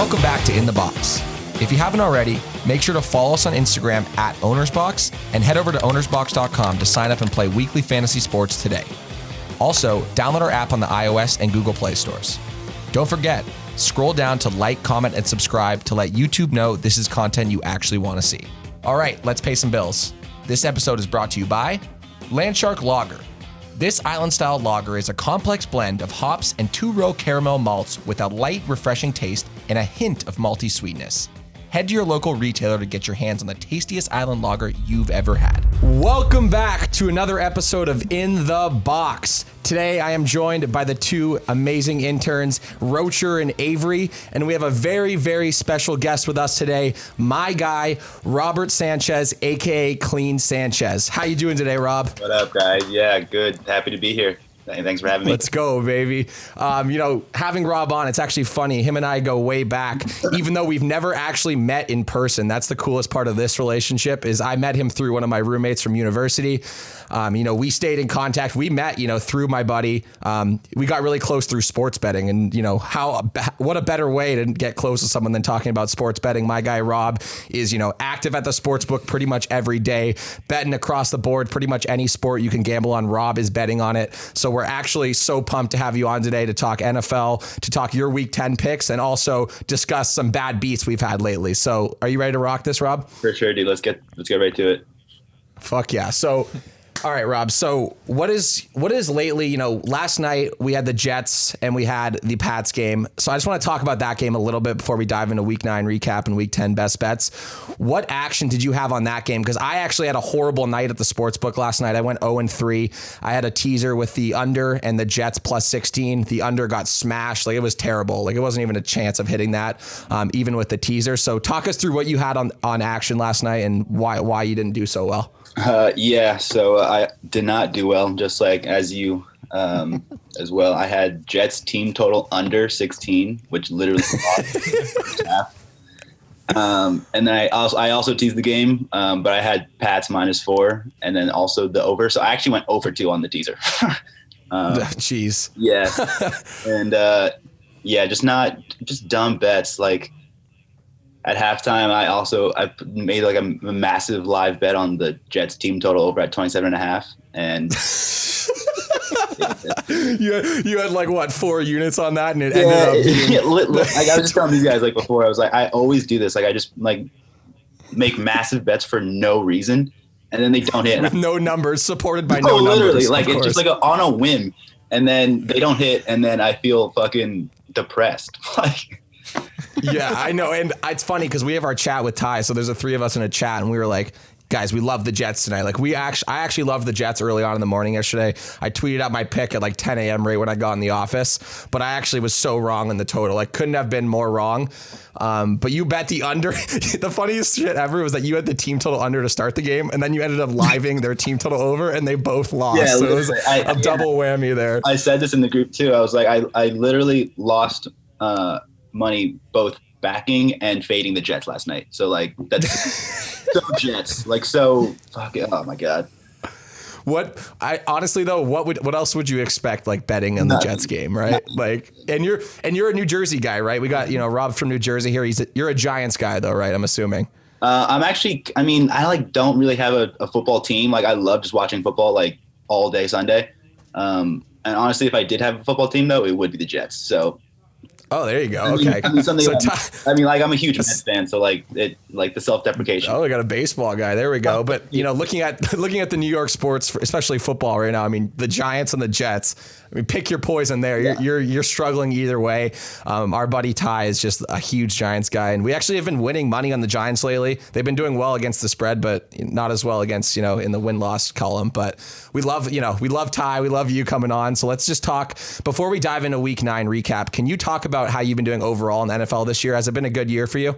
Welcome back to In the Box. If you haven't already, make sure to follow us on Instagram at OwnersBox and head over to OwnersBox.com to sign up and play weekly fantasy sports today. Also, download our app on the iOS and Google Play stores. Don't forget, scroll down to like, comment, and subscribe to let YouTube know this is content you actually want to see. All right, let's pay some bills. This episode is brought to you by Landshark Lager. This island-style lager is a complex blend of hops and two-row caramel malts with a light, refreshing taste and a hint of malty sweetness. Head to your local retailer to get your hands on the tastiest island lager you've ever had. Welcome back to another episode of In the Box. Today, I am joined by the two amazing interns, Rocher and Avery, and we have a very, very special guest with us today, my guy, Robert Sanchez, aka Clean Sanchez. How you doing today, Rob? What up, guys? Yeah, good. Happy to be here. Thanks for having me. Let's go, baby. Having Rob on, it's actually funny. Him and I go way back, even though we've never actually met in person. That's the coolest part of this relationship is I met him through one of my roommates from university. We stayed in contact. We met, through my buddy. We got really close through sports betting, and what a better way to get close to someone than talking about sports betting. My guy Rob is, active at the sports book pretty much every day, betting across the board. Pretty much any sport you can gamble on, Rob is betting on it. So we're actually so pumped to have you on today to talk NFL, to talk your Week 10 picks, and also discuss some bad beats we've had lately. So are you ready to rock this, Rob? For sure, dude. Let's get right to it. Fuck yeah. So, all right, Rob. So what is lately, last night we had the Jets and we had the Pats game. So I just want to talk about that game a little bit before we dive into Week 9 recap and Week 10 best bets. What action did you have on that game? Because I actually had a horrible night at the sports book last night. I went 0-3. I had a teaser with the under and the Jets plus 16. The under got smashed. It was terrible. It wasn't even a chance of hitting that, even with the teaser. So talk us through what you had on action last night and why you didn't do so well. So I did not do well, just like as you as well. I had Jets team total under 16, which literally lost the first half. And then I also teased the game, but I had Pats -4 and then also the over. So I actually went 0-2 on the teaser. Jeez. Yeah. And just dumb bets. At halftime, I made a massive live bet on the Jets team total over at 27.5, and you had 4 units on that, and it ended up being... I was just telling you guys before. I was I always do this. I just make massive bets for no reason, and then they don't hit. With no numbers, supported by no literally, numbers. It's just on a whim, and then they don't hit, and then I feel fucking depressed. Yeah, I know. And it's funny because we have our chat with Ty. So there's the 3 of us in a chat and we were like, guys, we love the Jets tonight. I actually loved the Jets early on in the morning yesterday. I tweeted out my pick at 10 a.m. right when I got in the office, but I actually was so wrong in the total. Couldn't have been more wrong. But you bet the under. The funniest shit ever was that you had the team total under to start the game, and then you ended up living their team total over, and they both lost. Yeah, so it was a double whammy there. I said this in the group too. I was I literally lost money both backing and fading the Jets last night. So that's so Jets. Oh my God. What else would you expect betting on the Jets game, right? And you're a New Jersey guy, right? We got, Rob from New Jersey here. You're a Giants guy though, right? I'm assuming. I'm actually, I don't really have a football team. I love just watching football all day Sunday. And honestly, if I did have a football team though, it would be the Jets. So oh, there you go. Okay. I'm a huge Mets fan, so the self-deprecation. Oh, we got a baseball guy. There we go. But looking at the New York sports, especially football right now. The Giants and the Jets. Pick your poison there. Yeah. You're struggling either way. Our buddy Ty is just a huge Giants guy, and we actually have been winning money on the Giants lately. They've been doing well against the spread, but not as well against in the win-loss column. But we love Ty. We love you coming on. So let's just talk before we dive into Week 9 recap. Can you talk about how you've been doing overall in the NFL this year? Has it been a good year for you?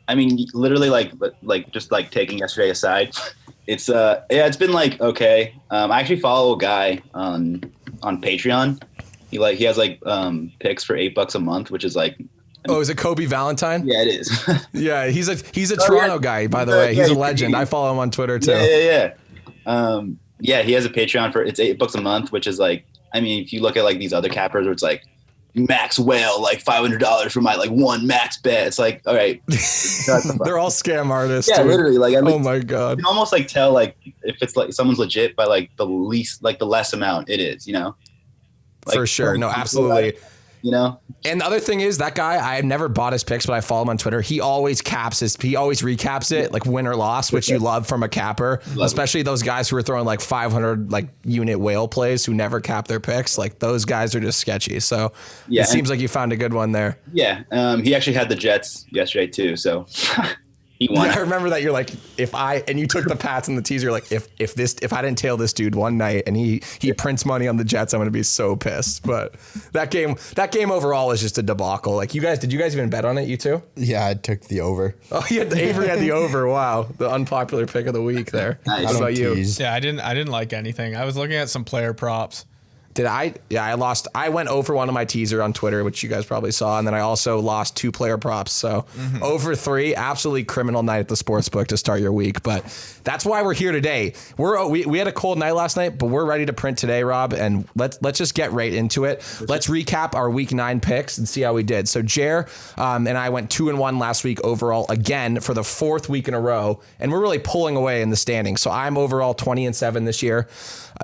Literally just taking yesterday aside, it's been okay. I actually follow a guy on Patreon. He has picks for $8 a month, which is is it Kobe Valentine? Yeah, it is. Yeah, he's a Toronto guy, by the way. He's a legend. I follow him on Twitter too. Yeah. He has a Patreon for it's $8 a month, which is if you look at these other cappers where it's max whale, like $500 for my like one max bet. It's like, all right. They're all scam artists. Yeah, dude. literally. Like, oh my God. You can almost like tell like if it's like someone's legit by like the less amount it is, you know? Like, for sure. No, absolutely. You know? And the other thing is that guy, I have never bought his picks, but I follow him on Twitter. He always recaps it like win or loss, which you love from a capper, especially those guys who are throwing like 500 like unit whale plays who never cap their picks. Like those guys are just sketchy. So it seems like you found a good one there. Yeah. He actually had the Jets yesterday too. So he won. Yeah, I remember that. You're like, and you took the Pats and the teaser. Like if I didn't tail this dude one night and he prints money on the Jets, I'm going to be so pissed. But that game overall is just a debacle. Like did you guys even bet on it? You too? Yeah, I took the over. Oh, Avery had the over. Wow. The unpopular pick of the week there. Nice. How about you? Yeah, I didn't like anything. I was looking at some player props. Did I? Yeah, I lost. I went over one of my teaser on Twitter, which you guys probably saw, and then I also lost 2 player props. So over 3, absolutely criminal night at the sportsbook to start your week. But that's why we're here today. We had a cold night last night, but we're ready to print today, Rob. And let's just get right into it. Let's recap our week 9 picks and see how we did. So Jer and I went 2-1 last week overall again for the 4th week in a row, and we're really pulling away in the standings. So I'm overall 20-7 this year.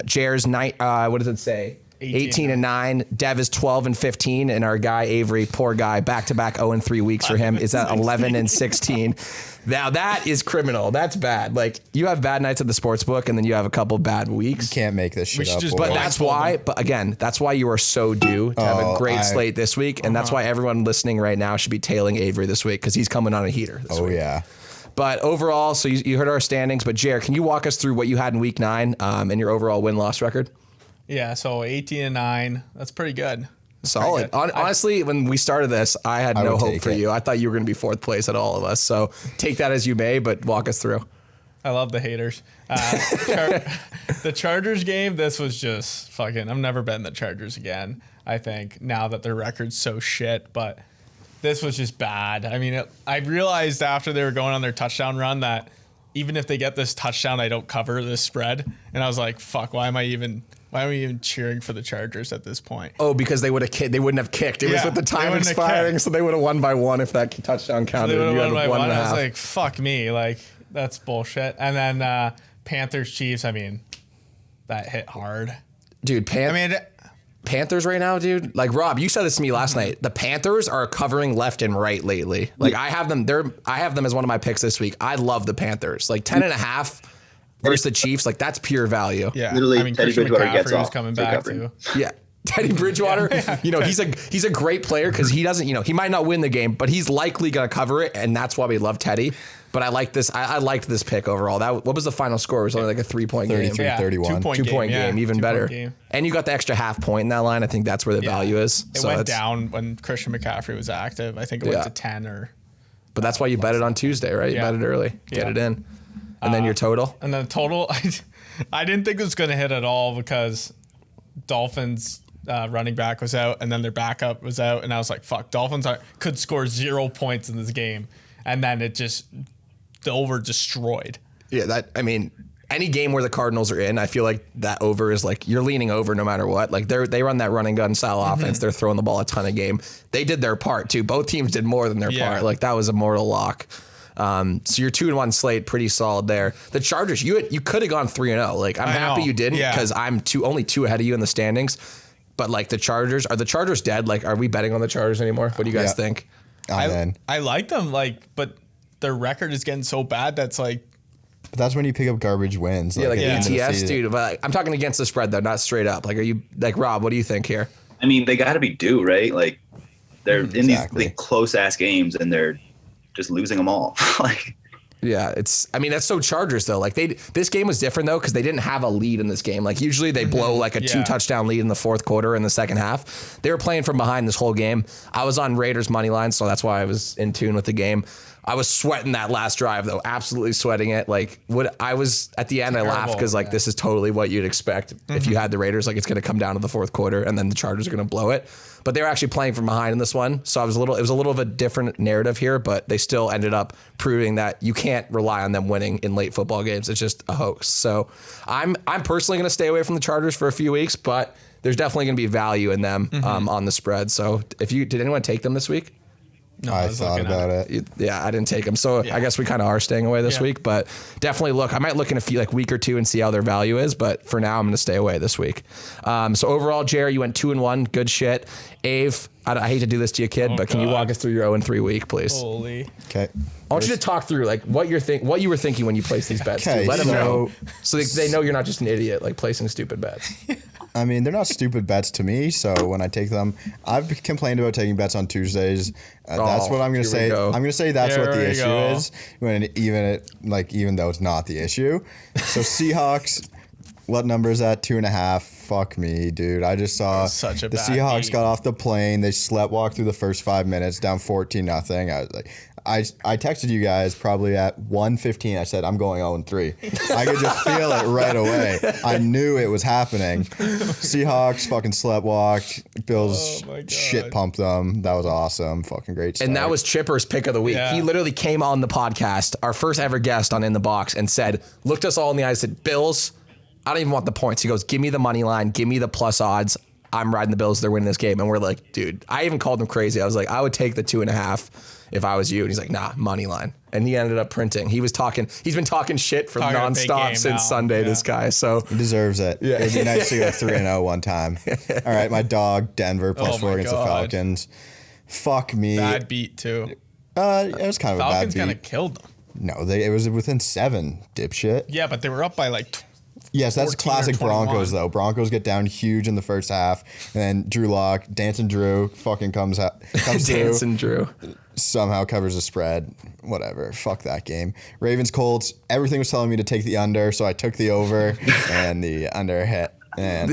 Jer's night. What does it say? 18-9. Dev is 12-15, and our guy Avery, poor guy, back-to-back 0-3 weeks for him, is at 11-16. Now that is criminal. That's bad. Like you have bad nights at the sports book, and then you have a couple bad weeks. You can't make this shit up. But that's why. But again, that's why you are so due to have a great slate this week, and that's why everyone listening right now should be tailing Avery this week because he's coming on a heater. This week. Yeah. But overall, so you heard our standings. But Jer, can you walk us through what you had in week 9 and your overall win-loss record? Yeah, so 18-9. That's pretty good. Solid. Honestly, when we started this, I had no hope for you. I thought you were going to be 4th place at all of us. So take that as you may, but walk us through. I love the haters. The Chargers game, this was just fucking, I'm never betting the Chargers again, I think, now that their record's so shit. But this was just bad. I mean, I realized after they were going on their touchdown run that even if they get this touchdown, I don't cover this spread. And I was like, fuck, why am I even cheering for the Chargers at this point? Oh, because they wouldn't have kicked. It was with the time expiring, so they would have won by 1 if that touchdown counted. So they would have won by 1. I was like, fuck me. Like, that's bullshit. And then Panthers Chiefs, I mean, that hit hard. Dude, Panthers right now, dude. Like Rob, you said this to me last night. The Panthers are covering left and right lately. Like I have them as one of my picks this week. I love the Panthers. Like 10.5 versus the Chiefs. Like that's pure value. Yeah. Literally, I mean, Teddy Christian Bridgewater gets McCaffrey off is coming for back covering. too. Yeah. Teddy Bridgewater, he's a great player because he doesn't, he might not win the game, but he's likely going to cover it. And that's why we love Teddy. But I like this. I liked this pick overall. What was the final score? It was only like a 3-point game. 33-31. 2-point game, even better. Game. And you got the extra half point in that line. I think that's where the value is. It went down when Christian McCaffrey was active. I think it went to 10 or. But that's why you bet it on Tuesday, right? You bet it early, get it in. And then your total? And then total, I didn't think it was going to hit at all because Dolphins running back was out and then their backup was out. And I was like, fuck, Dolphins could score 0 points in this game. And then the over destroyed. Yeah, any game where the Cardinals are in, I feel like that over is like you're leaning over no matter what. Like they run that run and gun style offense. They're throwing the ball a ton of game. They did their part too. Both teams did more than their part. Like that was a mortal lock. So your 2-1 slate, pretty solid there. The Chargers, you could have gone 3-0. Like I'm happy you didn't because I'm only 2 ahead of you in the standings. But like the Chargers, are the Chargers dead? Like, are we betting on the Chargers anymore? What do you guys think? I like them, but their record is getting so bad that's like. But that's when you pick up garbage wins. Like ATS, dude. But I'm talking against the spread though, not straight up. Like, are you like Rob? What do you think here? I mean, they got to be due, right? Like they're in these like, close ass games and they're just losing them all. Like. Yeah, that's so Chargers though. Like this game was different though because they didn't have a lead in this game. Like usually they blow like a 2-touchdown lead in the 4th quarter in the second half. They were playing from behind this whole game. I was on Raiders money line, so that's why I was in tune with the game. I was sweating that last drive though, absolutely sweating it. Like I was at the end, I laughed because like this is totally what you'd expect if you had the Raiders. Like it's going to come down to the 4th quarter and then the Chargers are going to blow it. But they were actually playing from behind in this one, so it was a little of a different narrative here. But they still ended up proving that you can't rely on them winning in late football games. It's just a hoax. So I'm personally going to stay away from the Chargers for a few weeks, but there's definitely going to be value in them on the spread. So did anyone take them this week? No, I thought about it. Yeah, I didn't take them. So I guess we kind of are staying away this week, but definitely I might look in a few week or two and see how their value is. But for now, I'm going to stay away this week. So overall, Jerry, you went 2-1. Good shit. Ave, I hate to do this to you, kid, but can you walk us through your 0-3 week, please? Holy. Okay. I want you to talk through what you were thinking when you placed these bets. Okay, Let them know so they know you're not just an idiot placing stupid bets. I mean, they're not stupid bets to me. So when I take them, I've complained about taking bets on Tuesdays. That's what I'm going to say. I'm going to say that's what the issue is. When even though it's not the issue. So Seahawks, what number is that? 2.5. Fuck me, dude. I just saw such a the bad Seahawks beat. got off the plane. They sleptwalked through the first 5 minutes, down 14-0. I was like, I texted you guys probably at 1:15. I said, I'm going 0-3. I could just feel it right away. I knew it was happening. Seahawks fucking sleptwalked. Bills shit pumped them. That was awesome. Fucking great start. And that was Chipper's pick of the week. Yeah. He literally came on the podcast, our first ever guest on In the Box, and looked us all in the eyes, said, Bills, I don't even want the points. He goes, give me the money line, give me the plus odds. I'm riding the Bills. They're winning this game. And we're like, dude, I even called him crazy. I was like, I would take the 2.5 if I was you. And he's like, nah, money line. And he ended up printing. He's been talking shit for nonstop since Sunday, this guy. So he deserves it. Yeah. It'd be nice to go 3-0 one time. All right, my dog, Denver, +4 against the Falcons. Fuck me. Bad beat, too. It was kind of a bad Falcons beat. kind of killed them. No, it was within 7, dipshit. Yeah, but they were up by Yes, that's 14 or classic 21. Broncos, though. Broncos get down huge in the first half, and then Drew Lock, Dancing Drew, fucking comes through. Dancing Drew. Somehow covers the spread. Whatever. Fuck that game. Ravens, Colts, everything was telling me to take the under, so I took the over, and the under hit. And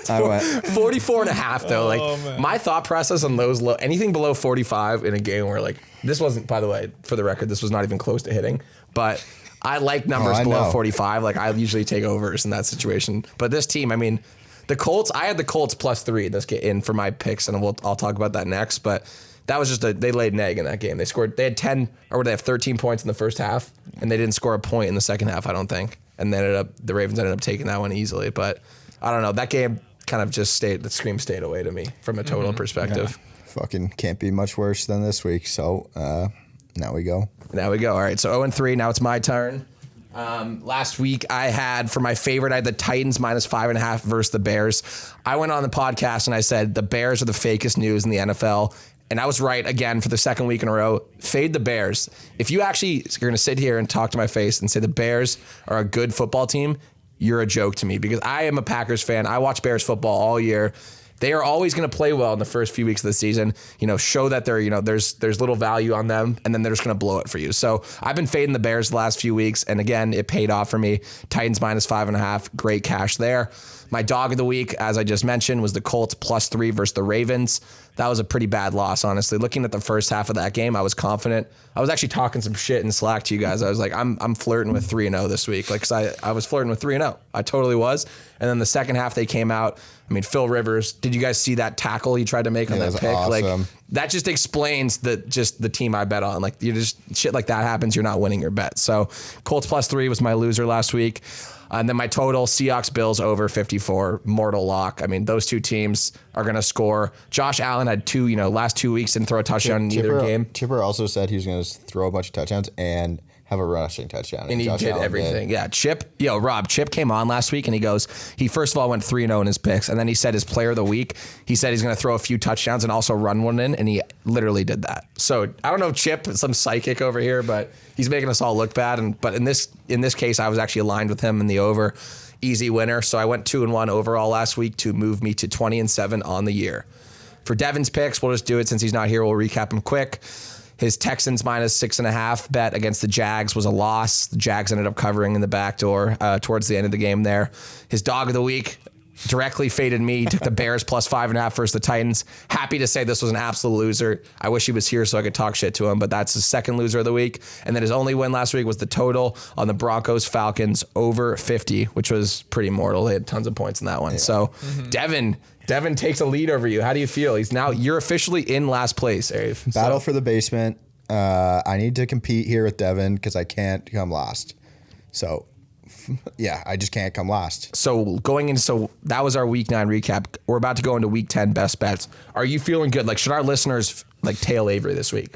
I went 44.5 though. My thought process on those anything below 45 in a game where this wasn't, by the way, for the record, this was not even close to hitting, but I like numbers below 45. I usually take overs in that situation. But this team, I mean, the Colts, I had the Colts +3 in this game for my picks, and I'll talk about that next. But that was just they laid an egg in that game. They had 10, or would they have 13 points in the first half, and they didn't score a point in the second half, I don't think. And the Ravens ended up taking that one easily. But I don't know. That game kind of just the scream stayed away to me from a total perspective. Yeah. Fucking can't be much worse than this week. So now we go. All right. So 0-3. Now it's my turn. Last week I had, for my favorite, I had the Titans -5.5 versus the Bears. I went on the podcast and I said the Bears are the fakest news in the NFL. And I was right again for the second week in a row. Fade the Bears. If you actually are going to sit here and talk to my face and say the Bears are a good football team, you're a joke to me, because I am a Packers fan. I watch Bears football all year. They are always going to play well in the first few weeks of the season, show that there's little value on them, and then they're just going to blow it for you. So I've been fading the Bears the last few weeks, and again, it paid off for me. Titans -5.5, great cash there. My dog of the week, as I just mentioned, was the Colts +3 versus the Ravens. That was a pretty bad loss, honestly. Looking at the first half of that game, I was confident. I was actually talking some shit in Slack to you guys. I was like, I'm flirting with 3-0 this week. Cause I was flirting with 3-0. I totally was. And then the second half they came out. I mean, Phil Rivers, did you guys see that tackle he tried to make on that pick? Awesome. That just explains the team I bet on. You just shit like that happens, you're not winning your bet. So Colts +3 was my loser last week. And then my total, Seahawks Bills over 54, mortal lock. I mean, those two teams are going to score. Josh Allen had last 2 weeks, didn't throw a touchdown in either game. Chipper also said he was going to throw a bunch of touchdowns and have a rushing touchdown. And he did everything. Yeah, Chip came on last week and he first of all went 3-0 in his picks. And then he said his player of the week, he said he's going to throw a few touchdowns and also run one in. And he literally did that. So I don't know if Chip is some psychic over here, but he's making us all look bad. But in this case, I was actually aligned with him in the over. Easy winner. So I went 2-1 overall last week to move me to 20-7 on the year. For Devin's picks, we'll just do it since he's not here. We'll recap him quick. His Texans -6.5 bet against the Jags was a loss. The Jags ended up covering in the back door towards the end of the game there. His dog of the week directly faded me. He took the Bears +5.5 versus the Titans. Happy to say this was an absolute loser. I wish he was here so I could talk shit to him, but that's his second loser of the week. And then his only win last week was the total on the Broncos Falcons over 50, which was pretty mortal. They had tons of points in that one. Yeah. So Devin takes a lead over you. How do you feel? You're officially in last place, Ave. Battle for the basement. I need to compete here with Devin because I can't come last. So I just can't come last. So that was our week 9 recap. We're about to go into week 10 best bets. Are you feeling good? Like, should our listeners like tail Avery this week?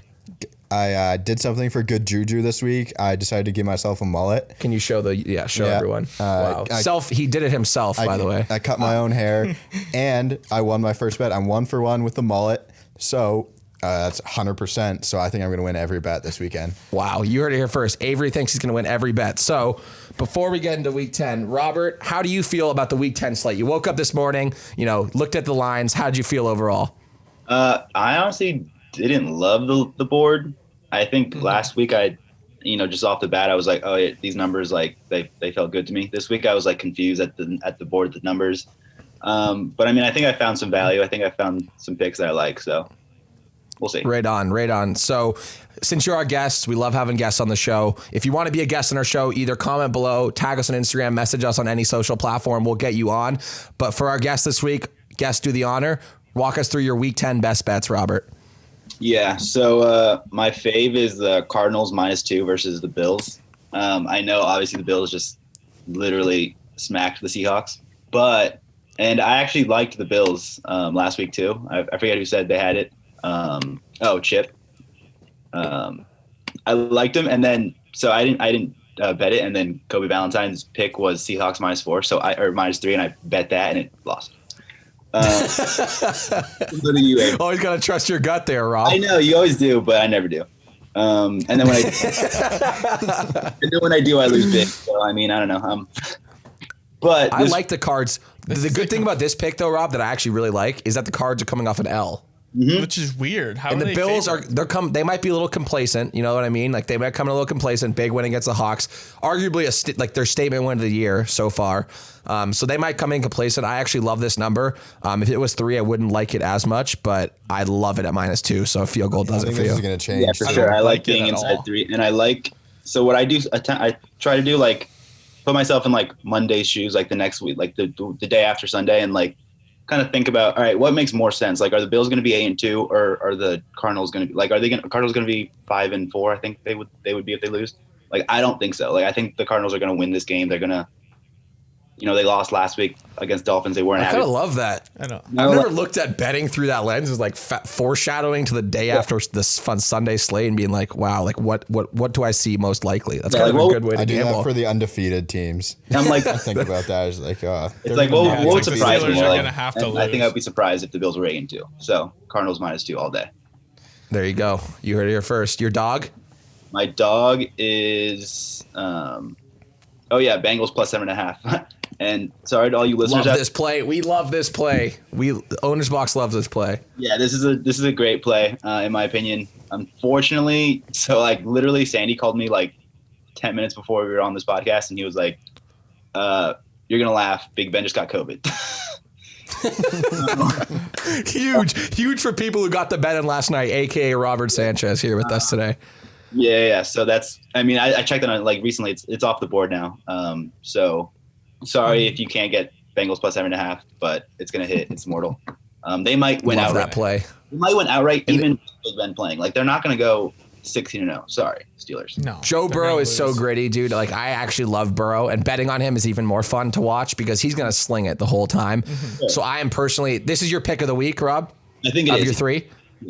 I did something for good juju this week. I decided to give myself a mullet. Can you show everyone? Wow. He did it himself, by the way. I cut my own hair, and I won my first bet. I'm 1 for 1 with the mullet. So that's 100%. So I think I'm going to win every bet this weekend. Wow. You heard it here first. Avery thinks he's going to win every bet. So before we get into week 10, Robert, how do you feel about the week 10 slate? You woke up this morning, looked at the lines. How did you feel overall? I honestly didn't love the board. I think last week just off the bat, I was like, oh yeah, these numbers, like they felt good to me. This week I was like confused at the board, the numbers. But I mean, I think I found some value. I think I found some picks that I like. So we'll see. Right on. So since you're our guest, we love having guests on the show. If you want to be a guest on our show, either comment below, tag us on Instagram, message us on any social platform. We'll get you on. But for our guest this week, guests do the honor. Walk us through your week 10 best bets, Robert. Yeah. So my fave is the Cardinals -2 versus the Bills. I know obviously the Bills just literally smacked the Seahawks, and I actually liked the Bills last week too. I forget who said they had it. Chip. I liked him, and then so I didn't bet it, and then Kobe Valentine's pick was Seahawks -4, or -3, and I bet that, and it lost. Always gotta trust your gut there, Rob. I know you always do, but I never do. And then when I do, I lose big. So I mean, I don't know. But I like the Cards. The good thing about this pick, though, Rob, that I actually really like is that the Cards are coming off an L. Which is weird. How and are the they Bills favored? they might be a little complacent. You know what I mean? Like they might come in a little complacent. Big win against the Hawks, arguably their statement win of the year so far. So they might come in complacent. I actually love this number. If it was 3, I wouldn't like it as much, but I love it at -2. So a field goal does it for you. This is going to change. Yeah, for sure. I like being inside 3, and I like. So what I do, I try to do like put myself in like Monday's shoes, like the next week, like the day after Sunday, and like kind of think about, all right, what makes more sense? Like, are the Bills going to be 8-2, or are the Cardinals going to be like, Cardinals going to be 5-4? I think they would be if they lose. Like, I don't think so. Like, I think the Cardinals are going to win this game. They're going to, they lost last week against Dolphins. They weren't I happy. kind of love that. I know. I've never looked at betting through that lens as like foreshadowing to the day after this fun Sunday slate and being like, wow, like what do I see most likely? That's kind of a good way to I do gamble. that for the undefeated teams. I'm like, I think about that as like, it's like, what would surprise me? Steelers are Like, gonna have to I think lose. I'd be surprised if the Bills were 8-2. So Cardinals -2 all day. There you go. You heard it here first. Your dog? My dog is, Bengals +7.5. And sorry to all you listeners. Love this play. We love this play. OwnersBox loves this play. Yeah, this is a great play, in my opinion. Unfortunately, so like literally Sandy called me like 10 minutes before we were on this podcast, and he was like, you're going to laugh. Big Ben just got COVID. Huge for people who got the bet in last night, a.k.a. Robert Sanchez here with us today. Yeah. So that's, I mean, I checked on it like recently. It's off the board now. So sorry if you can't get Bengals +7.5, but it's going to hit. It's mortal. They might win Love outright. that play. They might win outright, even with Big Ben playing. Like, they're not going to go 16-0. Sorry, Steelers. No. Joe they're Burrow gonna is so lose. gritty, dude. Like, I actually love Burrow, and betting on him is even more fun to watch because he's going to sling it the whole time. So I am personally, this is your pick of the week, Rob? I think it of is. your 3?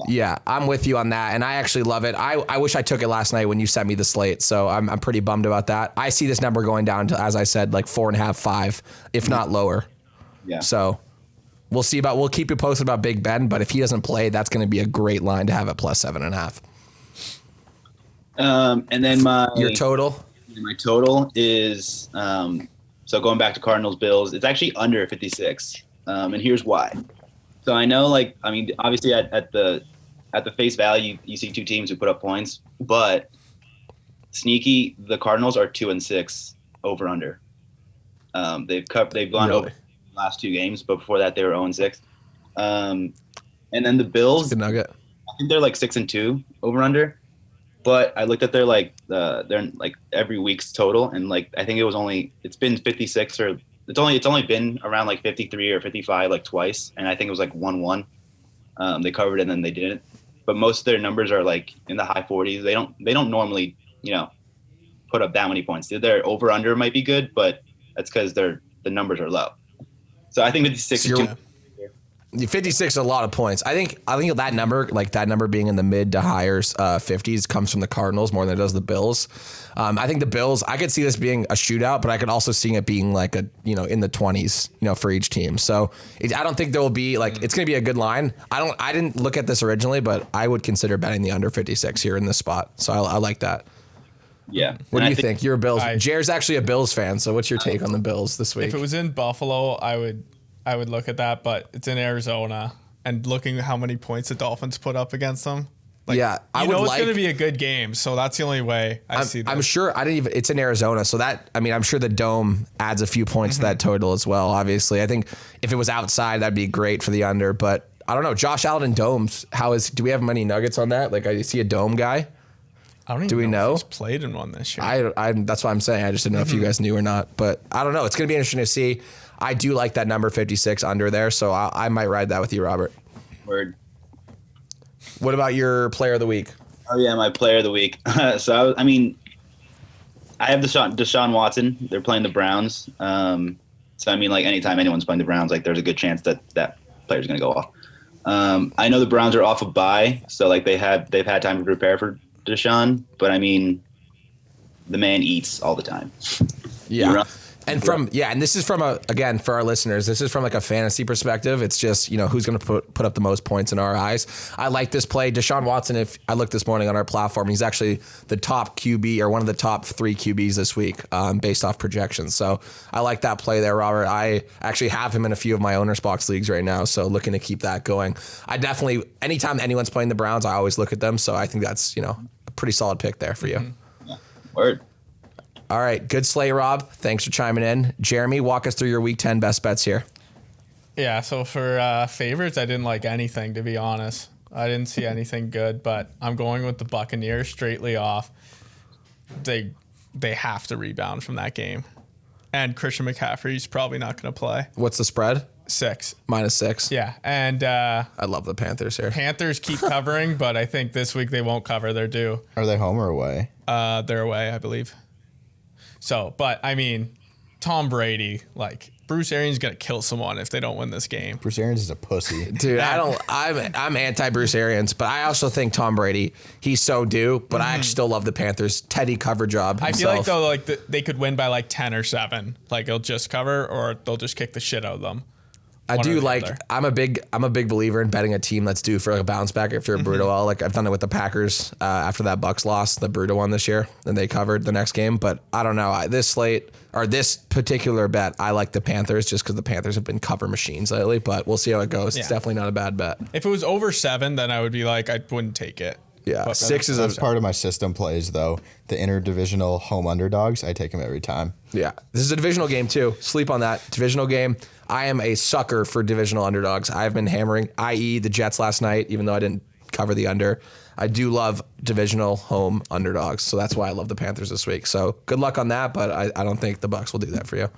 Yeah, I'm with you on that, and I actually love it. I wish I took it last night when you sent me the slate, so I'm pretty bummed about that. I see this number going down to, as I said, like 4.5, 5, if not lower. Yeah. So we'll keep you posted about Big Ben, but if he doesn't play, that's going to be a great line to have at +7.5. And then your total? My total is so going back to Cardinals Bills, it's actually under 56. And here's why. So I know, like, I mean, obviously at the face value, you see 2 teams who put up points, but sneaky, the Cardinals are 2-6 over under. They've gone over the last 2 games, but before that they were 0-6. And then the Bills, Good nugget. I think they're like 6-2 over under. But I looked at their they're like every week's total, and like I think it's been 56 or it's only been around like 53 or 55 like twice, and I think it was like 1-1. They covered it and then they didn't. But most of their numbers are like in the high 40s. They don't normally put put up that many points. Their over under might be good, but that's because the numbers are low. So I think 56 is too. 56 is a lot of points. I think that number being in the mid to higher 50s comes from the Cardinals more than it does the Bills. I think the Bills, I could see this being a shootout, but I could also see it being like in the 20s, for each team. So I don't think there will be it's going to be a good line. I didn't look at this originally, but I would consider betting the under 56 here in this spot. So I like that. Yeah. What do you think? You're a Bills. Jared's actually a Bills fan. So what's your take on the Bills this week? If it was in Buffalo, I would look at that, but it's in Arizona, and looking at how many points the Dolphins put up against them. Yeah, it's going to be a good game, so that's the only way I see that. I'm sure it's in Arizona, so I'm sure the Dome adds a few points to that total as well. Obviously, I think if it was outside, that'd be great for the under, but I don't know. Josh Allen and domes, do we have many nuggets on that? I see a Dome guy. I don't even know if he's played in one this year. That's what I'm saying. I just didn't know if you guys knew or not, but I don't know. It's going to be interesting to see. I do like that number 56 under there, so I might ride that with you, Robert. Word. What about your player of the week? Oh, yeah, my player of the week. So, I have Deshaun Watson. They're playing the Browns. Anytime anyone's playing the Browns, there's a good chance that player's going to go off. I know the Browns are off a bye, so they've had time to prepare for Deshaun, but the man eats all the time. Yeah. And and this is from again, for our listeners, this is from a fantasy perspective. It's just, who's going to put up the most points in our eyes. I like this play. Deshaun Watson, if I looked this morning on our platform, he's actually the top QB or one of the top 3 QBs this week based off projections. So I like that play there, Robert. I actually have him in a few of my OwnersBox leagues right now. So looking to keep that going. I definitely, anytime anyone's playing the Browns, I always look at them. So I think that's, a pretty solid pick there for you. Yeah. Word. All right. Good slate, Rob. Thanks for chiming in. Jeremy, walk us through your week 10 best bets here. Yeah. So for favorites, I didn't like anything, to be honest. I didn't see anything good, but I'm going with the Buccaneers straightly off. They have to rebound from that game. And Christian McCaffrey's probably not going to play. What's the spread? 6. -6. Yeah. And I love the Panthers here. Panthers keep covering, but I think this week they won't cover. They're due. Are they home or away? They're away, I believe. So, but Tom Brady, Bruce Arians going to kill someone if they don't win this game. Bruce Arians is a pussy. Dude, I'm anti Bruce Arians, but I also think Tom Brady, he's so due, but I actually still love the Panthers. Teddy cover job himself. I feel they could win by 10 or 7. They'll just cover or they'll just kick the shit out of them. I do I'm a big believer in betting a team that's due for a bounce back after a brutal L. I've done it with the Packers after that Bucs loss, the brutal one this year, and they covered the next game. But I don't know, this slate or this particular bet, I like the Panthers just because the Panthers have been cover machines lately. But we'll see how it goes. Yeah. It's definitely not a bad bet. If it was over 7, then I would be I wouldn't take it. Yeah, but 6 is part of my system plays though. The interdivisional home underdogs, I take them every time. Yeah, this is a divisional game too. Sleep on that divisional game. I am a sucker for divisional underdogs. I've been hammering, i.e. the Jets last night, even though I didn't cover the under. I do love divisional home underdogs, so that's why I love the Panthers this week. So good luck on that, but I don't think the Bucs will do that for you.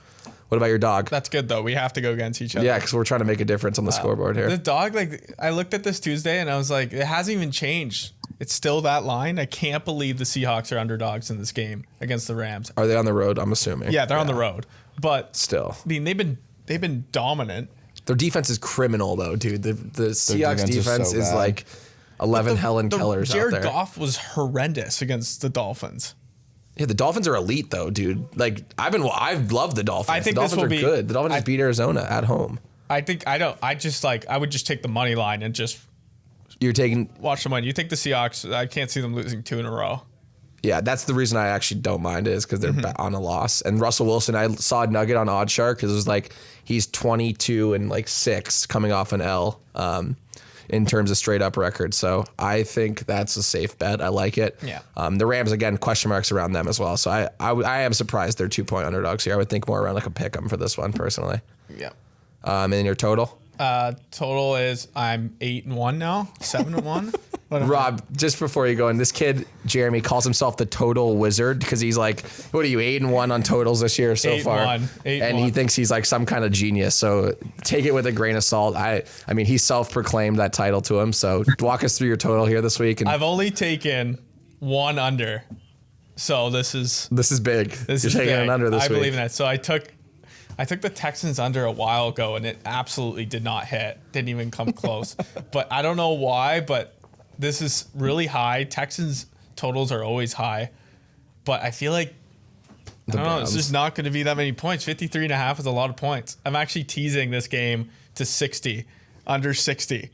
What about your dog? That's good though. We have to go against each other. Yeah, because we're trying to make a difference on the scoreboard here. The dog, I looked at this Tuesday and I was like, it hasn't even changed. It's still that line. I can't believe the Seahawks are underdogs in this game against the Rams. Are they on the road? I'm assuming. Yeah, they're on the road, but still, they've been dominant. Their defense is criminal though, dude. The Seahawks defense is 11 Helen Kellers out there. Jared Goff was horrendous against the Dolphins. Yeah, the Dolphins are elite though, dude. I've loved the Dolphins. I think the Dolphins are good. The Dolphins just beat Arizona at home. I would just take the money line and just watch the money. You think the Seahawks? I can't see them losing 2 in a row. Yeah, that's the reason I actually don't mind it is because they're on a loss. And Russell Wilson, I saw a nugget on OddsShark because it was he's 22-6 coming off an L in terms of straight up record. So I think that's a safe bet. I like it. Yeah. The Rams, again, question marks around them as well. So I am surprised they're 2-point underdogs here. I would think more around a pick 'em for this one personally. Yeah. And then your total? Total is I'm 8-1 now, 7-1. Rob, just before you go in, this kid Jeremy calls himself the Total Wizard because he's what are you 8-1 on totals this year so far? 8-1. And he thinks he's some kind of genius. So take it with a grain of salt. I mean, he self-proclaimed that title to him. So walk us through your total here this week. And I've only taken 1 under. So this is big. This You're is taking big. an under this I week. believe in it. So I took the Texans under a while ago, and it absolutely did not hit. Didn't even come close. But I don't know why, but this is really high. Texans totals are always high. But I feel like, I don't know, it's just not going to be that many points. 53.5 is a lot of points. I'm actually teasing this game to 60, under 60.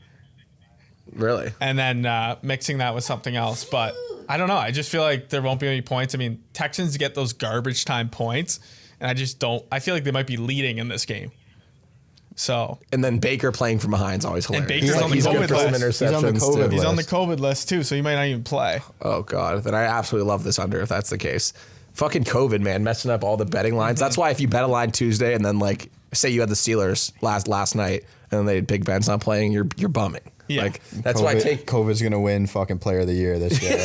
Really? And then mixing that with something else. But I don't know. I just feel like there won't be any points. I mean, Texans get those garbage time points, and I feel like they might be leading in this game. So. And then Baker playing from behind is always hilarious. And Baker's on the COVID list. He's on the COVID list. He's on the COVID list too, so he might not even play. Oh, God. Then I absolutely love this under if that's the case. Fucking COVID, man, messing up all the betting lines. That's why if you bet a line Tuesday and then, like, say you had the Steelers last night and then Big Ben's not playing, you're bumming. Yeah. Like, that's why I take... COVID's going to win fucking player of the year this year.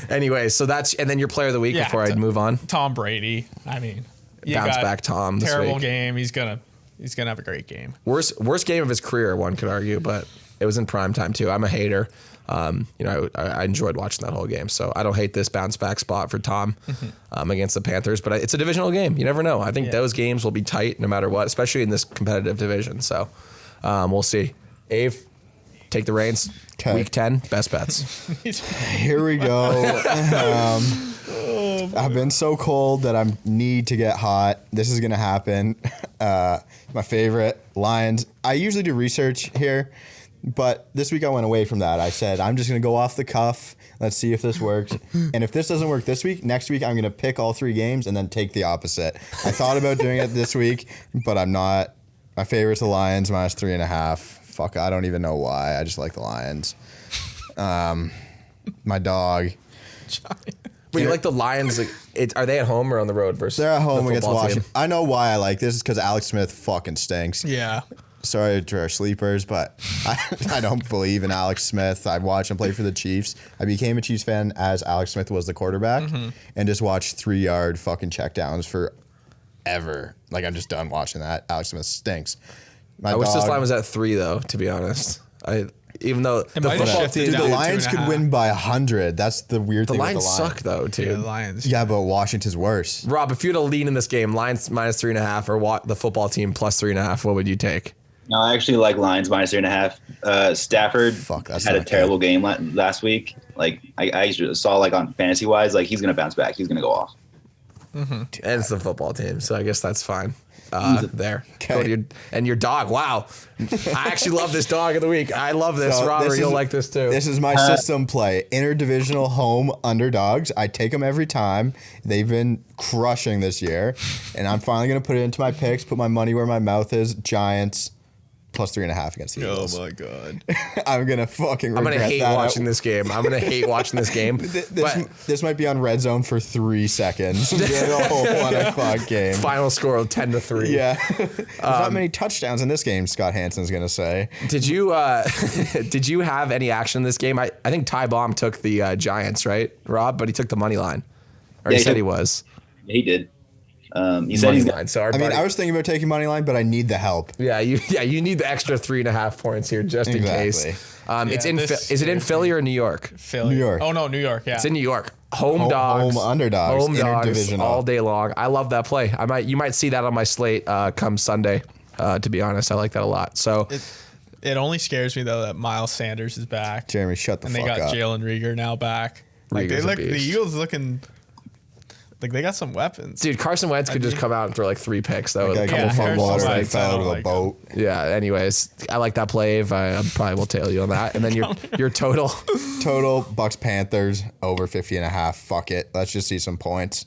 Anyway, so that's... And then your player of the week before I move on. Tom Brady. I mean... Bounce back Tom this terrible week. Game. He's gonna have a great game. Worst game of his career, one could argue, but it was in prime time too. I'm a hater. I enjoyed watching that whole game, so I don't hate this bounce back spot for Tom against the Panthers. But it's a divisional game. You never know. I think those games will be tight no matter what, especially in this competitive division. So we'll see. Ave, take the reins. Okay. Week 10, best bets. Here we go. I've been so cold that I need to get hot. This is going to happen. My favorite, Lions. I usually do research here, but this week I went away from that. I said, I'm just going to go off the cuff. Let's see if this works. And if this doesn't work this week, next week I'm going to pick all 3 games and then take the opposite. I thought about doing it this week, but I'm not. My favorite's the Lions, minus 3.5. Fuck, I don't even know why. I just like the Lions. My dog. But you like the Lions? Are they at home or on the road versus? They're at home the against football Washington. team? I know why I like this is because Alex Smith fucking stinks. Yeah. Sorry to our sleepers, but I don't believe in Alex Smith. I watched him play for the Chiefs. I became a Chiefs fan as Alex Smith was the quarterback and just watched 3-yard fucking checkdowns forever. Like, I'm just done watching that. Alex Smith stinks. I wish this line was at 3, though, to be honest. Even though the might have football shifted team, Dude, down the to Lions 2.5. could win by 100. That's the weird the thing Lions with the Lions. suck, though, dude. Yeah, the Lions. Yeah, but Washington's worse. Rob, if you had a lean in this game, Lions minus 3.5 or the football team plus 3.5, what would you take? No, I actually like Lions minus 3.5. Stafford That's had a not terrible game last week. Like I saw, like on fantasy wise, like he's gonna bounce back. He's gonna go off. And it's the football team, so I guess that's fine. There. Okay. Go to your dog. Wow. I actually love this dog of the week. I love this. So Robert, this you'll is- like this too. This is my system play. Interdivisional home underdogs. I take them every time. They've been crushing this year. And I'm finally going to put it into my picks, put my money where my mouth is. Giants plus 3.5 against the Eagles. my God. I'm going to fucking I'm regret going to hate that. watching this game. I'm going to hate watching this game. This might be on red zone for 3 seconds. The whole 1 o'clock game. Final score of 10-3. Yeah. There's not many touchdowns in this game, Scott Hansen's going to say. Did you have any action in this game? I think Ty Baum took the Giants, right, Rob? But he took the money line. Or Yeah, he he said took- he was. He did. He said Money he's line. So our I mean, buddy- I was thinking about taking money line, but I need the help. Yeah, you need the extra 3.5 points here just in Exactly. case. Yeah, Is it in Philly or New York? Philly. New York. Oh no, New York. Yeah. It's in New York. Home dogs. Home underdogs. Home dogs Interdivisional. all day long. I love that play. You might see that on my slate come Sunday. To be honest, I like that a lot. So It only scares me though that Miles Sanders is back. Jeremy, shut the And fuck they got up. Jalen Rieger now back. Like Rieger's a the beast. Eagles looking like they got some weapons. dude, Carson Wentz could just come out and throw like 3 picks though. with a Like couple a couple Harrison from water and Wentz, I fell don't to a like boat. Yeah. Anyways, I like that play. I probably will tail you on that. And then your total. Total Bucks Panthers over 50.5. Fuck it. Let's just see some points.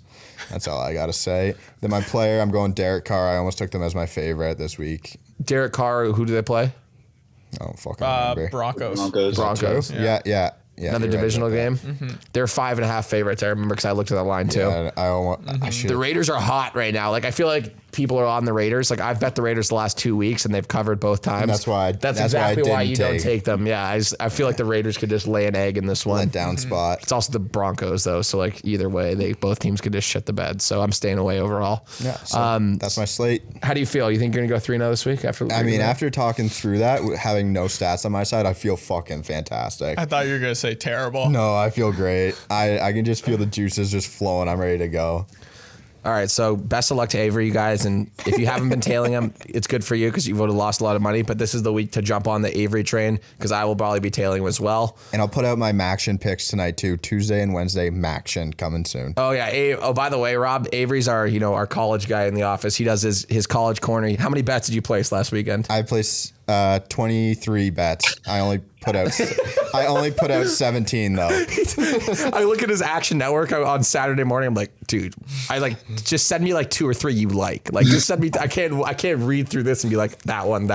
That's all I gotta say. Then my player, I'm going Derek Carr. I almost took them as my favorite this week. Derek Carr. Who do they play? I don't fucking remember. Broncos. Broncos. Yeah. Another you're right divisional about game. They're 5.5 favorites. I remember because I looked at that line too. that. Yeah, I should. The Raiders are hot right now. Like I feel like people are on the Raiders. Like I've bet the Raiders the last 2 weeks and they've covered both times. And that's exactly why you didn't don't take them. Yeah, I feel like the Raiders could just lay an egg in this one. Let down spot. It's also the Broncos though, so like either way, both teams could just shit the bed. So I'm staying away overall. Yeah, so that's my slate. How do you feel? You think you're gonna go 3-0 this week after talking through that, having no stats on my side, I feel fucking fantastic. I thought you were gonna say terrible. No, I feel great. I can just feel the juices just flowing. I'm ready to go. All right, so best of luck to Avery, you guys. And if you haven't been tailing him, it's good for you because you would have lost a lot of money. But this is the week to jump on the Avery train because I will probably be tailing him as well. And I'll put out my Maction picks tonight too. Tuesday and Wednesday, Maction coming soon. Oh yeah. Oh, by the way, Rob, Avery's our college guy in the office. He does his college corner. How many bets did you place last weekend? I placed 23 bets. I only put out 17 though. I look at his Action Network on Saturday morning. I'm like, dude, just send me like 2 or 3 you like just send me. I can't read through this and be like that one.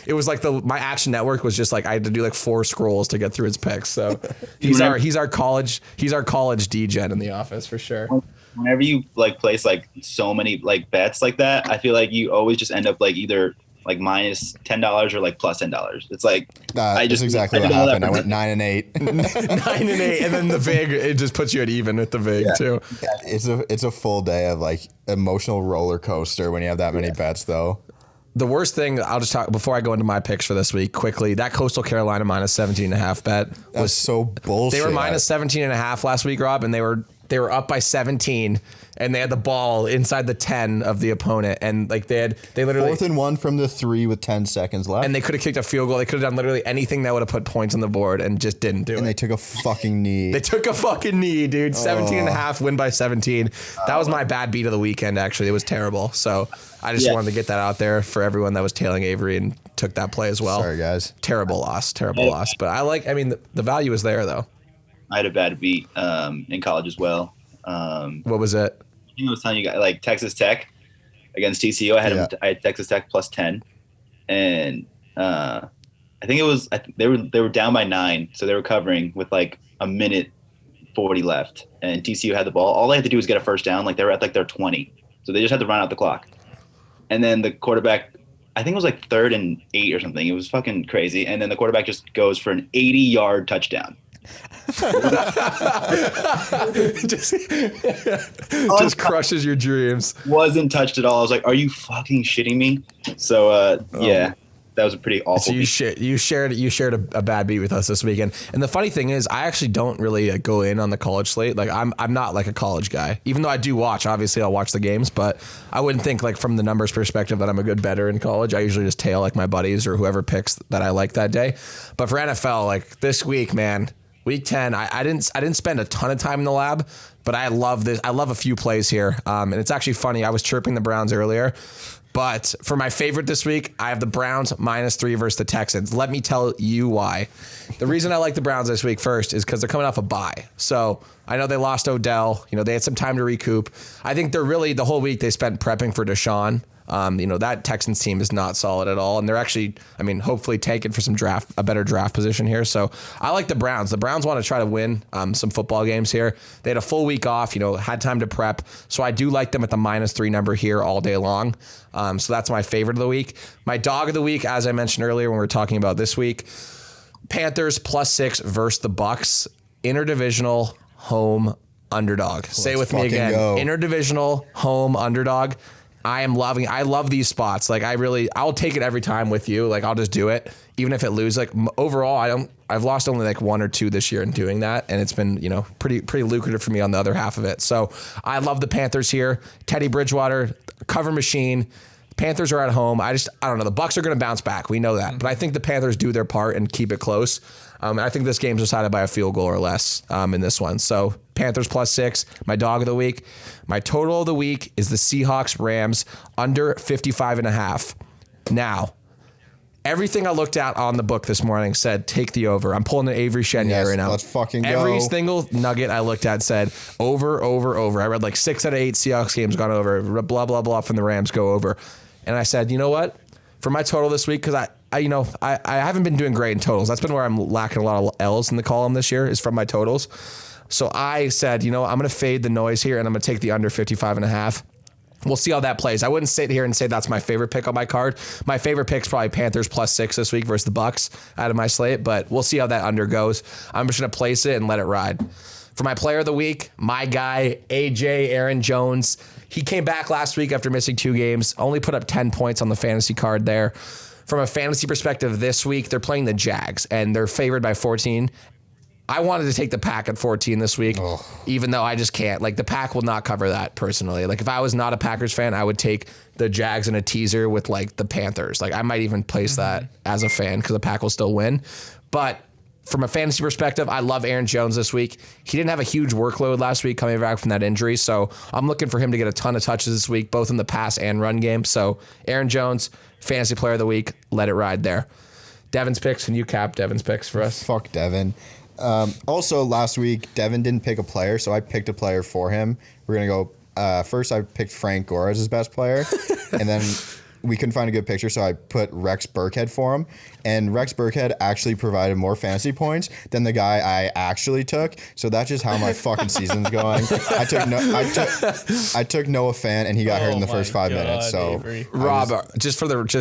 It was like my Action Network was just like I had to do like 4 scrolls to get through his picks. So he's our college D-gen in the office for sure. Whenever you like place like so many like bets like that, I feel like you always just end up like either like minus $10 or like plus $10. It's like that's exactly what happened. I went 9 and 8, 9 and 8, and then the VIG it just puts you at even with the VIG too. It's a full day of like emotional roller coaster when you have that many bets though. The worst thing, I'll just talk before I go into my picks for this week quickly. That Coastal Carolina minus 17.5 bet was so bullshit. They were minus 17.5 last week, Rob, and they were up by 17, and they had the ball inside the 10 of the opponent, and like they literally 4th and 1 from the 3 with 10 seconds left, and they could have kicked a field goal. They could have done literally anything that would have put points on the board, and just didn't do it. And they took a fucking knee. Dude. 17.5, win by 17. That was my bad beat of the weekend. Actually, it was terrible. So I just wanted to get that out there for everyone that was tailing Avery and took that play as well. Sorry, guys. Terrible loss. But the value is there though. I had a bad beat in college as well. What was it? I think I was telling you guys, like Texas Tech against TCU. I had Texas Tech plus 10, and I think they were down by 9, so they were covering with like a minute 40 left, and TCU had the ball. All they had to do was get a first down. Like they were at like their 20, so they just had to run out the clock. And then the quarterback, I think it was like 3rd and 8 or something. It was fucking crazy. And then the quarterback just goes for an 80-yard touchdown. just crushes your dreams. Wasn't touched at all. I was like, "Are you fucking shitting me?" So yeah, that was a pretty awful. So you shared a bad beat with us this weekend. And the funny thing is, I actually don't really go in on the college slate. Like I'm not like a college guy, even though I do watch. Obviously, I'll watch the games, but I wouldn't think like from the numbers perspective that I'm a good bettor in college. I usually just tail like my buddies or whoever picks that I like that day. But for NFL, like this week, man. Week 10, I didn't spend a ton of time in the lab, but I love this. I love a few plays here. And it's actually funny. I was chirping the Browns earlier, but for my favorite this week, I have the Browns -3 versus the Texans. Let me tell you why. The reason I like the Browns this week first is because they're coming off a bye. So I know they lost Odell. They had some time to recoup. I think they're really the whole week they spent prepping for Deshaun. That Texans team is not solid at all. And they're actually, hopefully taken for a better draft position here. So I like the Browns. The Browns want to try to win some football games here. They had a full week off, had time to prep. So I do like them at the -3 number here all day long. So that's my favorite of the week. My dog of the week, as I mentioned earlier when we were talking about this week, Panthers +6 versus the Bucks. Interdivisional home underdog. Say it with me again. Go. Interdivisional home underdog. I love these spots. Like I'll take it every time with you. Like I'll just do it. Even if it loses, like overall, I've lost only like 1 or 2 this year in doing that. And it's been, pretty lucrative for me on the other half of it. So I love the Panthers here. Teddy Bridgewater, cover machine. Panthers are at home. I don't know. The Bucks are going to bounce back. We know that. But I think the Panthers do their part and keep it close. I think this game's decided by a field goal or less in this one. So Panthers +6, my dog of the week. My total of the week is the Seahawks Rams under 55.5. Now, everything I looked at on the book this morning said take the over. I'm pulling an Avery Chenier right now. Let's fucking go. Every single nugget I looked at said over. I read like 6 out of 8 Seahawks games gone over. Blah, blah, blah from the Rams go over. And I said, you know what? For my total this week, because I haven't been doing great in totals. That's been where I'm lacking a lot of L's in the column this year is from my totals. So I said, I'm going to fade the noise here and I'm going to take the under 55.5. We'll see how that plays. I wouldn't sit here and say that's my favorite pick on my card. My favorite pick's probably Panthers +6 this week versus the Bucks out of my slate, but we'll see how that under goes. I'm just going to place it and let it ride. For my player of the week, my guy, AJ Aaron Jones. He came back last week after missing 2 games, only put up 10 points on the fantasy card there. From a fantasy perspective this week, they're playing the Jags, and they're favored by 14. I wanted to take the Pack at 14 this week, even though I just can't. Like, the Pack will not cover that personally. Like, if I was not a Packers fan, I would take the Jags in a teaser with, like, the Panthers. Like, I might even place that as a fan because the Pack will still win. But from a fantasy perspective, I love Aaron Jones this week. He didn't have a huge workload last week coming back from that injury, so I'm looking for him to get a ton of touches this week, both in the pass and run game. So, Aaron Jones, fantasy player of the week, let it ride there. Devin's picks, can you cap Devin's picks for us? Fuck Devin. Also, last week, Devin didn't pick a player, so I picked a player for him. We're going to go, first I picked Frank Gore as his best player, and then we couldn't find a good picture, so I put Rex Burkhead for him. And Rex Burkhead actually provided more fantasy points than the guy I actually took. So that's just how my fucking season's going. I took Noah Fant, and he got hurt in the first 5 minutes. So Avery. Rob, just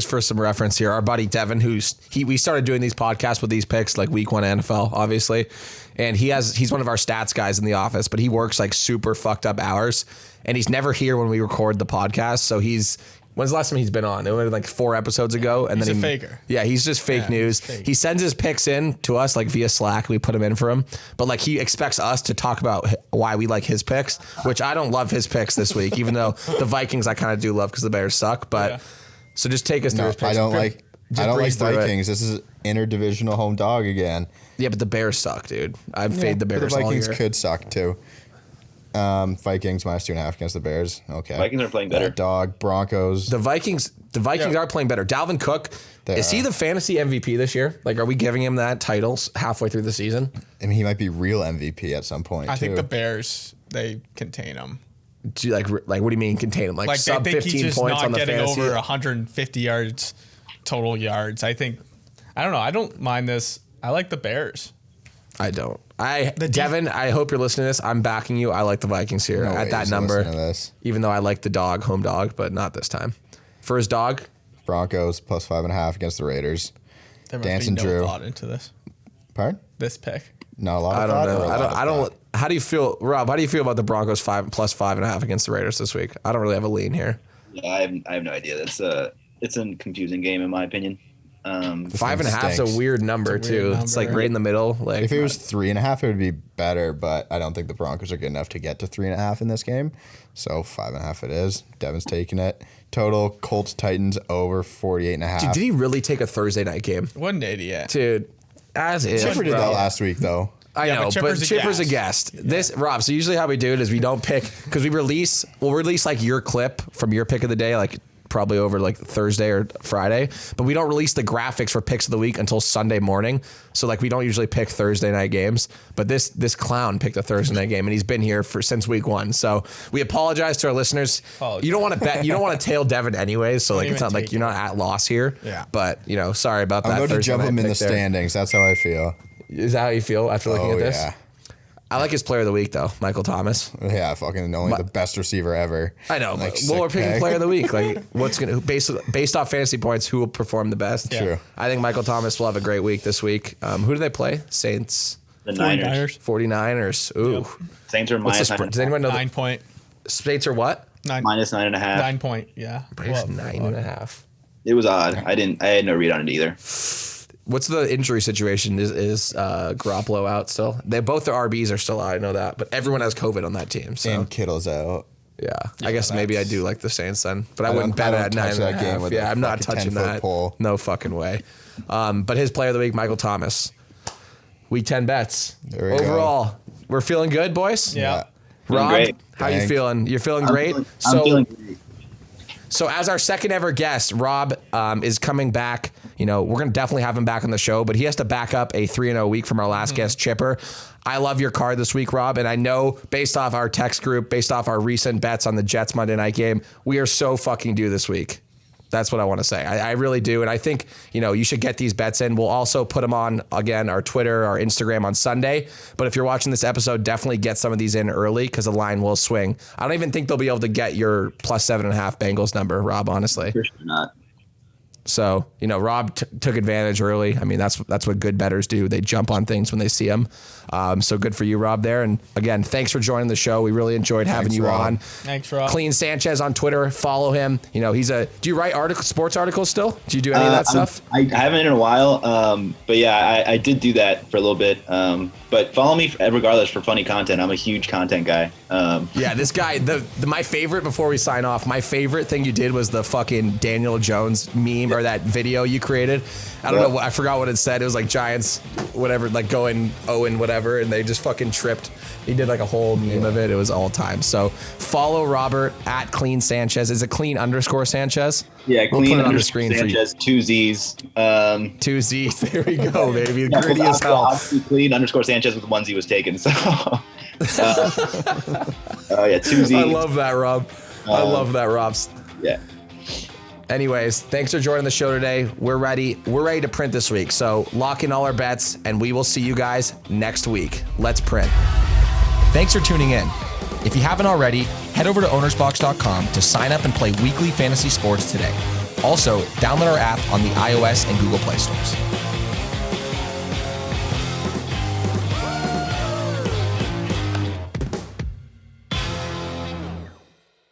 for some reference here, our buddy Devin, we started doing these podcasts with these picks like week 1 NFL, obviously, and he's one of our stats guys in the office, but he works like super fucked up hours, and he's never here when we record the podcast. So when's the last time he's been on? It was like 4 episodes ago. And He's then a faker. Yeah, he's just fake news. Fake. He sends his picks in to us like via Slack. We put them in for him. But like he expects us to talk about why we like his picks, which I don't love his picks this week, even though the Vikings I kind of do love because the Bears suck. But so just take us through his picks. I don't like Vikings. This is interdivisional home dog again. Yeah, but the Bears suck, dude. I fade the Bears The all Vikings year. could suck too. Vikings -2.5 against the Bears. Okay. Vikings are playing better. Dog, Broncos. The Vikings are playing better. Dalvin Cook, is he the fantasy MVP this year? Like, are we giving him that title halfway through the season? I mean, he might be real MVP at some point. I too. think the Bears, they contain him. Do you like what do you mean contain him? Like They sub think 15 he's just points not on the getting fantasy? over 150 yards, total yards. I don't know. I don't mind this. I like the Bears. I don't. Devin, I hope you're listening to this. I'm backing you. I like the Vikings here No at way that he's number. listening to this. Even though I like the dog, home dog, but not this time. For his dog, Broncos +5.5 against the Raiders. There must Dancing be no Drew. thought into this. Pardon? This pick. Not a lot I of don't thought. know. or a lot of I don't. thought? How do you feel, Rob? How do you feel about the Broncos +5.5 against the Raiders this week? I don't really have a lean here. Yeah, I have no idea. It's a confusing game in my opinion. 5.5 is a weird number It's a weird too. It's like number. right in the middle. Like If it was 3.5, it would be better, but I don't think the Broncos are good enough to get to 3.5 in this game. So 5.5 it is. Devin's taking it. Total Colts Titans over 48.5. Dude, did he really take a Thursday night game? What an idiot. Dude, as is. Chipper did bro. that last week though. I know, but but Chipper's a Chipper's a guest. This Rob. So usually how we do it is we don't pick because we'll release like your clip from your pick of the day, like probably over like Thursday or Friday, but we don't release the graphics for picks of the week until Sunday morning. So like we don't usually pick Thursday night games, but this clown picked a Thursday night game and he's been here since week 1. So we apologize to our listeners. You don't want to bet. You don't want to tail Devin anyways. So like it's not like you're not at loss here. Yeah. But sorry about that. I'm going to Thursday jump night him in the pick there. standings. That's how I feel. Is that how you feel after looking at this? Yeah. I like his player of the week though, Michael Thomas. Yeah, fucking only the best receiver ever. I know, Like, but well, we're sick picking pick. player of the week. Like, what's gonna based off fantasy points, who will perform the best? Yeah. True. I think Michael Thomas will have a great week this week. Who do they play? Saints, The Niners. 49ers. Ooh, Saints are what's the minus spread? 9. Does anyone know 9 point. the Saints are what? Minus 9.5. 9 point. Yeah. Minus Well, 9.5. It was odd. I had no read on it either. What's the injury situation? Is Garoppolo out still? Both the RBs are still out. I know that, but everyone has COVID on that team. So And Kittle's out. yeah, I guess maybe I do like the Saints then, but I I wouldn't don't- bet I it don't at touch 9.5. that game with Yeah, a I'm not fucking touching 10-foot that. pole. No fucking way. But his player of the week, Michael Thomas. Week 10 bets. There we go. Overall, we're feeling good, boys. Yeah. Rob, great. how you Thanks. feeling? You're feeling great. I'm feeling great. So as our second ever guest, Rob is coming back. We're going to definitely have him back on the show, but he has to back up a 3-0 week from our last guest, Chipper. I love your card this week, Rob, and I know based off our text group, based off our recent bets on the Jets Monday night game, we are so fucking due this week. That's what I want to say. I really do. And I think, you should get these bets in. We'll also put them on, again, our Twitter, our Instagram on Sunday. But if you're watching this episode, definitely get some of these in early because the line will swing. I don't even think they'll be able to get your +7.5 Bengals number, Rob, honestly. For sure not. So, Rob took advantage early. I mean, that's what good bettors do. They jump on things when they see them. So good for you, Rob, there. And again, thanks for joining the show. We really enjoyed having you Rob. on. Thanks, Rob. Clean Sanchez on Twitter. Follow him. Do you write sports articles still? Do you do any of that stuff? I haven't in a while. But yeah, I did do that for a little bit. But follow me regardless for funny content. I'm a huge content guy. Yeah, this guy, my favorite, before we sign off, my favorite thing you did was the fucking Daniel Jones meme or that video you created. I don't know. I forgot what it said. It was like Giants, whatever, like going 0 whatever, and they just fucking tripped. He did like a whole meme of it. It was all time. So follow Robert at Clean Sanchez. Is it _Sanchez? Yeah, we'll Clean put it on the screen Sanchez, 2 Z's. 2 Z's. There we go, baby. Gritty as hell. Obviously Clean _Sanchez with 1 Z was taken. So, yeah, 2 Z's. I love that, Rob. I love that, Rob. Yeah. Anyways, thanks for joining the show today. We're ready to print this week. So lock in all our bets, and we will see you guys next week. Let's print. Thanks for tuning in. If you haven't already, head over to OwnersBox.com to sign up and play weekly fantasy sports today. Also, download our app on the iOS and Google Play stores.